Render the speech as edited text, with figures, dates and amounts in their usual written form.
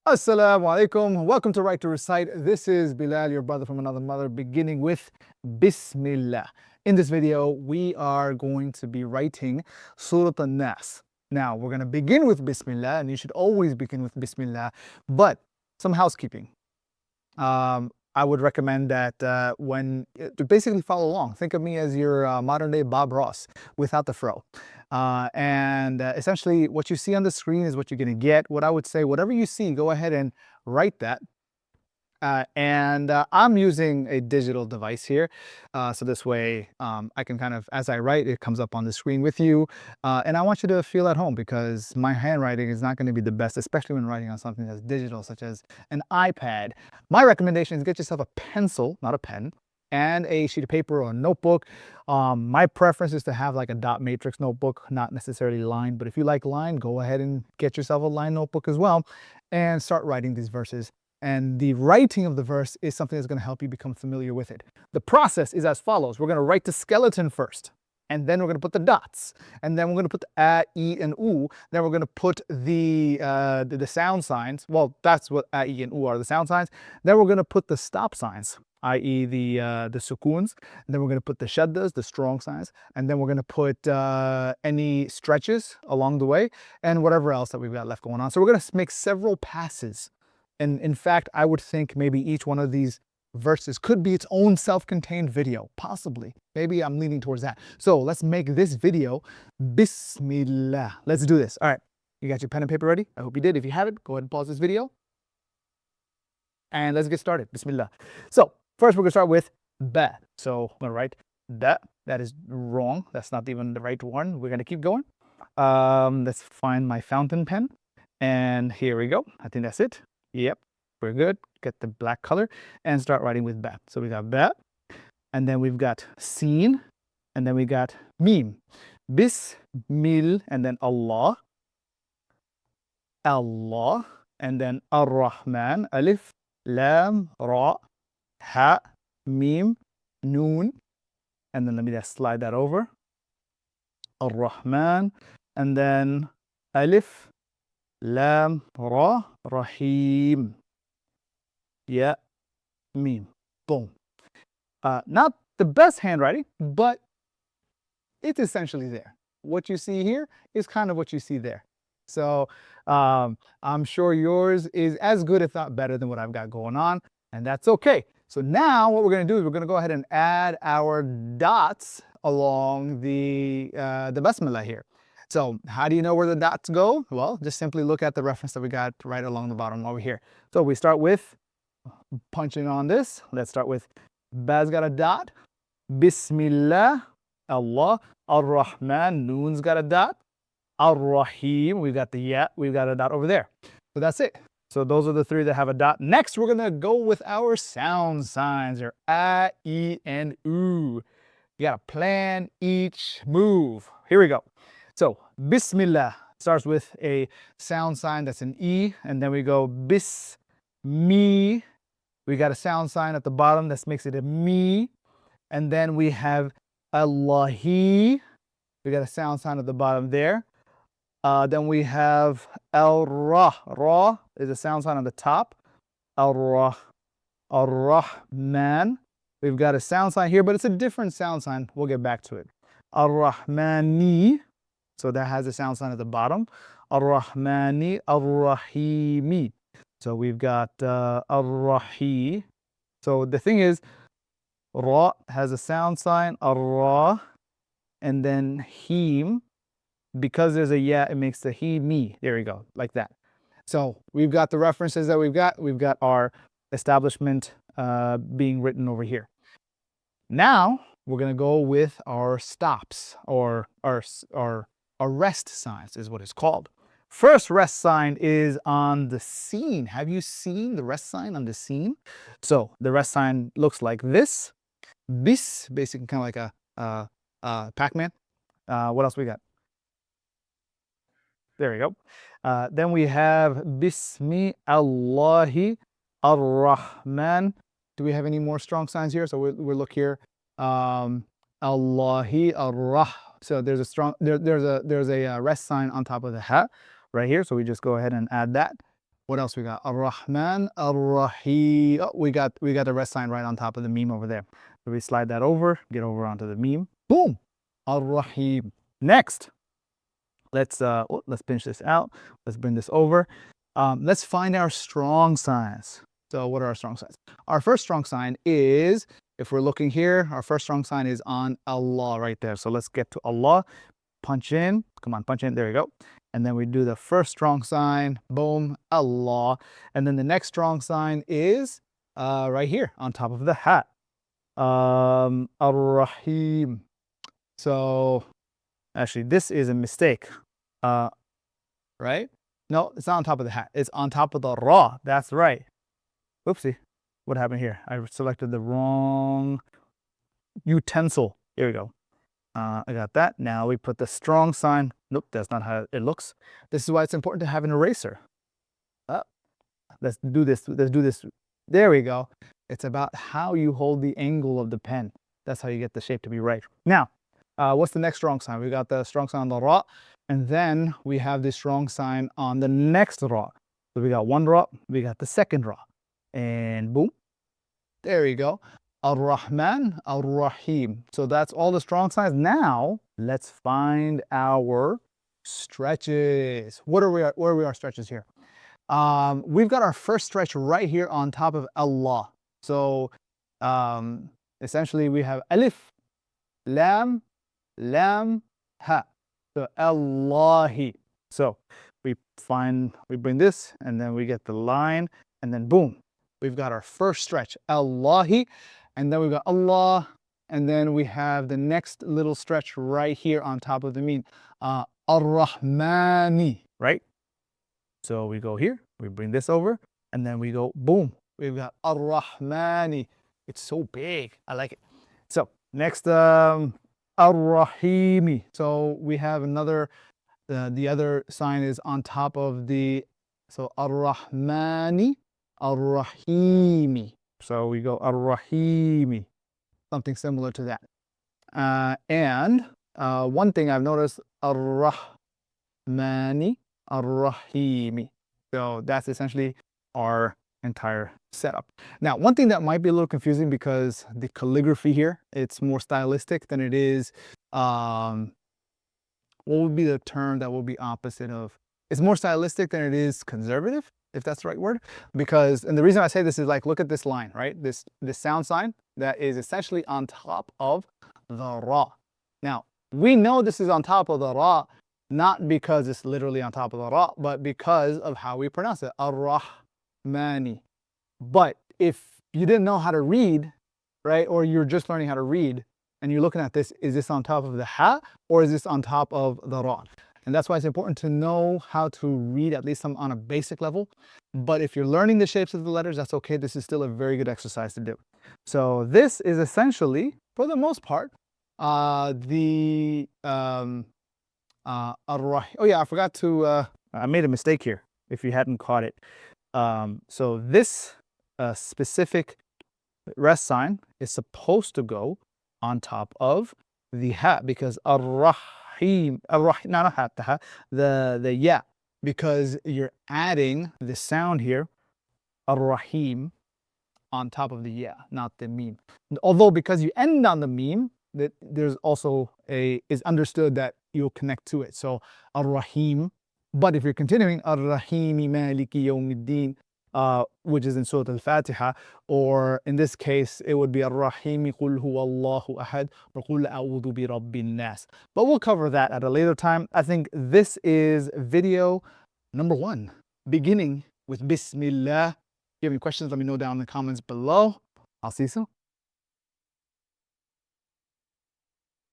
Assalamu alaikum. Welcome to Right to Recite. This is Bilal, your brother from another mother, beginning with Bismillah. In this video, we are going to be writing Surah An-Nas. Now, we're going to begin with Bismillah, and you should always begin with Bismillah, but some housekeeping. I would recommend that to basically follow along. Think of me as your modern day Bob Ross without the fro. Essentially, what you see on the screen is what you're going to get. What I would say, whatever you see, go ahead and write that. I'm using a digital device here. So this way I can kind of, as I write, it comes up on the screen with you. And I want you to feel at home because my handwriting is not going to be the best, especially when writing on something that's digital, such as an iPad. My recommendation is get yourself a pencil, not a pen, and a sheet of paper or a notebook. My preference is to have like a dot matrix notebook, not necessarily lined, but if you like lined, go ahead and get yourself a lined notebook as well and start writing these verses. And the writing of the verse is something that's going to help you become familiar with it. The process is as follows. We're going to write the skeleton first, and then we're going to put the dots, and then we're going to put the a, e, and u. Then we're going to put the sound signs. Well, that's what a, e, and u are, the sound signs. Then we're going to put the stop signs, i.e. the sukuns. And then we're going to put the shaddas, the strong signs. And then we're going to put any stretches along the way and whatever else that we've got left going on. So we're going to make several passes. And in fact, I would think maybe each one of these verses could be its own self-contained video, possibly. Maybe I'm leaning towards that. So let's make this video Bismillah. Let's do this. All right, you got your pen and paper ready? I hope you did. If you haven't, go ahead and pause this video. And let's get started. Bismillah. So first we're gonna start with ba. So I'm gonna write da. That is wrong. That's not even the right one. We're gonna keep going. Let's find my fountain pen. And here we go. I think that's it. Yep, we're good. Get the black color and start writing with ba. So we got ba, and then we've got seen, and then we got mim. Bismil, and then Allah, Allah, and then Ar-Rahman, Alif, Lam, Ra, Ha, Mim, Noon, and then let me just slide that over. Ar-Rahman, and then Alif, Lam, Ra, Rahim. Yeah, Mim. Boom. Not the best handwriting, but it's essentially there. What you see here is kind of what you see there. So I'm sure yours is as good, if not better, than what I've got going on, and that's okay. So now what we're going to do is we're going to go ahead and add our dots along the Bismillah here. So how do you know where the dots go? Well, just simply look at the reference that we got right along the bottom over here. So we start with punching on this. Let's start with ba's got a dot. Bismillah, Allah, Ar-Rahman, noon's got a dot. Ar-Rahim, we've got the ya, we've got a dot over there. So that's it. So those are the three that have a dot. Next, we're gonna go with our sound signs, your a, e, and u. You gotta plan each move. Here we go. So Bismillah starts with a sound sign that's an E, and then we go bis, me. We got a sound sign at the bottom that makes it a me, and then we have Allahi. We got a sound sign at the bottom there. Then we have al-ra. Ra is a sound sign on the top. Al-ra, ar-rahman. We've got a sound sign here, but it's a different sound sign. We'll get back to it. Ar-rahmani. So that has a sound sign at the bottom. Ar-Rahmani, Ar-Rahimi. So we've got Ar-Rahi. So the thing is, Ra has a sound sign, Ar-Ra, and then Him. Because there's a ya, it makes the He-Me. There we go, like that. So we've got the references that we've got. We've got our establishment being written over here. Now we're gonna go with our stops, or our rest signs is what it's called. First rest sign is on the scene. Have you seen the rest sign on the scene? So the rest sign looks like this. Bis, basically kind of like a Pac-Man. What else we got? There we go. Then we have Bismi Allahi Ar-Rahman. Do we have any more strong signs here? So we'll look here. Allahi Ar-Rah. So there's a strong, there's a rest sign on top of the ha right here. So we just go ahead and add that. What else we got? Ar-Rahman, Ar-Rahim. Oh, we got the rest sign right on top of the meme over there. So we slide that over, get over onto the meme. Boom! Ar-Rahim. Next, let's pinch this out. Let's bring this over. Let's find our strong signs. So what are our strong signs? Our first strong sign is, if we're looking here, our first strong sign is on Allah right there. So let's get to Allah. Punch in. Come on, punch in. There you go. And then we do the first strong sign. Boom, Allah. And then the next strong sign is right here on top of the hat. Ar-Rahim. So actually, this is a mistake. Right? No, it's not on top of the hat. It's on top of the ra. That's right. Oopsie. What happened here? I selected the wrong utensil. Here we go. I got that. Now we put the strong sign. Nope, that's not how it looks. This is why it's important to have an eraser. Let's do this. Let's do this. There we go. It's about how you hold the angle of the pen. That's how you get the shape to be right. Now, what's the next strong sign? We got the strong sign on the ra, and then we have the strong sign on the next ra. So we got one ra, we got the second ra, and boom. There we go. Ar-Rahman, Ar-Rahim. So that's all the strong signs. Now, let's find our stretches. Where are our stretches here? We've got our first stretch right here on top of Allah. So essentially we have alif, lam, lam, ha. So Allahi. So we bring this, and then we get the line, and then boom. We've got our first stretch, Allahi, and then we've got Allah, and then we have the next little stretch right here on top of the meme, Ar-Rahmani, right? So we go here, we bring this over, and then we go boom. We've got Ar-Rahmani. It's so big. I like it. So next, Ar-Rahimi. So we have another, the other sign is on top of the, so Ar-Rahmani, Ar-Rahimi. So we go Ar-Rahimi, something similar to that. And one thing I've noticed, Ar-Rahmani, Ar-Rahimi. So that's essentially our entire setup. Now, one thing that might be a little confusing because the calligraphy here, it's more stylistic than it is, what would be the term that would be opposite of, it's more stylistic than it is conservative, if that's the right word. Because, and the reason I say this is like, look at this line, right? This sound sign that is essentially on top of the ra. Now, we know this is on top of the ra, not because it's literally on top of the ra, but because of how we pronounce it, Ar-Rahmani. But if you didn't know how to read, right, or you're just learning how to read, and you're looking at this, is this on top of the ha, or is this on top of the ra? And that's why it's important to know how to read, at least on a basic level. But if you're learning the shapes of the letters, that's okay. This is still a very good exercise to do. So this is essentially, for the most part, oh yeah, I forgot to, I made a mistake here, if you hadn't caught it. So this specific rest sign is supposed to go on top of the ha, because Ar-Rahim, not ha, the ya, because you're adding the sound here, Ar-Rahim, on top of the ya, not the meme. Although because you end on the meme, that there's also is understood that you'll connect to it. So Ar-Rahim, but if you're continuing Ar-Rahimi Maliki Yawmiddin, which is in Surah Al-Fatiha, or in this case, it would be Ar-Rahimi Qul Huwallahu Ahad, or Qul A'udhu Birabbin-Nas. But we'll cover that at a later time. I think this is video number 1, beginning with Bismillah. If you have any questions, let me know down in the comments below. I'll see you soon.